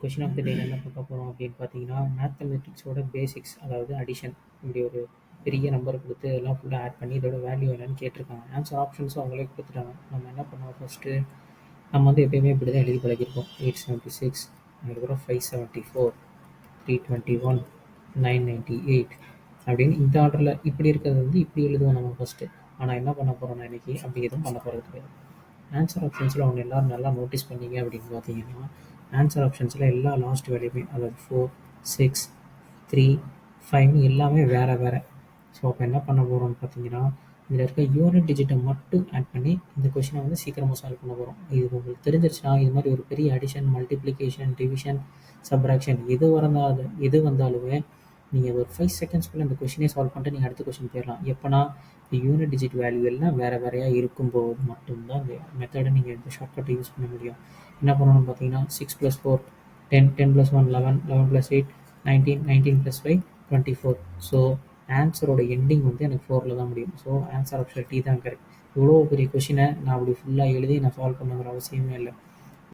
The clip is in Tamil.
கொஷின் ஆஃப் த டேல என்ன பார்க்க போகிறோம் அப்படின்னு பார்த்தீங்கன்னா, மேத்தமெட்டிக்ஸோட பேசிக்ஸ், அதாவது அடிஷன். இப்படி ஒரு பெரிய நம்பர் கொடுத்து எல்லாம் ஃபுல்லாக ஆட் பண்ணி இதோட வேல்யூ என்னன்னு கேட்டிருக்காங்க. ஆன்சர் ஆப்ஷன்ஸும் அவங்களே கொடுத்துட்டாங்க. நம்ம என்ன பண்ணுவோம் ஃபஸ்ட்டு, நம்ம வந்து எப்பயுமே இப்படி தான் எழுதி பழகிருப்போம். 876, அதுக்கப்புறம் 574, 321, 998 அப்படின்னு இந்த ஆர்டரில் இப்படி இருக்கிறது வந்து இப்படி எழுதுவோம் நம்ம ஃபஸ்ட்டு. ஆனால் என்ன பண்ண போகிறோம்னா இன்னைக்கு அப்படி எதுவும் பண்ண போகிறது கிடையாது. ஆன்சர் ஆப்ஷன்ஸில் ஒன்று எல்லோரும் நல்லா நோட்டீஸ் பண்ணீங்க அப்படின்னு பார்த்தீங்கன்னா, ஆன்சர் ஆப்ஷன்ஸில் எல்லா லாஸ்ட் வேல்யூமே, அதாவது 4, 6, 3, 5 எல்லாமே வேறு வேறு. ஸோ அப்போ என்ன பண்ண போகிறோம்னு பார்த்தீங்கன்னா, இதில் இருக்க யூனிட் டிஜிட்டை மட்டும் ஆட் பண்ணி இந்த கொஷினை வந்து சீக்கிரமாக சால்வ் பண்ண போகிறோம். இது உங்களுக்கு தெரிஞ்சிருச்சுன்னா இது மாதிரி ஒரு பெரிய அடிஷன், மல்டிப்ளிகேஷன், டிவிஷன், சப்ராக்ஷன் எது வந்தாலுமே நீங்கள் ஒரு 5 செகண்ட்ஸ்குள்ளே இந்த கொஷினே சால்வ் பண்ணிட்டு நீங்கள் அடுத்த கொஷின் போயிடலாம். எப்போனா யூனிட் டிஜிட் வேல்யூ எல்லாம் வேறு வேறையாக இருக்கும்போது மட்டும்தான் இந்த மெத்தடை நீங்கள் இந்த ஷார்ட்கட்டை யூஸ் பண்ண முடியும். என்ன பண்ணணும்னு பார்த்தீங்கன்னா, 6 + 4 10, 10 + 1 11, 11 + 8 19, 19 + 5 24. ஸோ ஆன்சரோட எண்டிங் வந்து எனக்கு 4ல் தான் முடியும். ஸோ ஆன்சர் ஆப்ஷன் டி தான் கரெக்ட். இவ்வளோ பெரிய கொஷினை நான் அப்படி ஃபுல்லாக எழுதி நான் சால்வ் பண்ணுங்கிற அவசியமே இல்லை.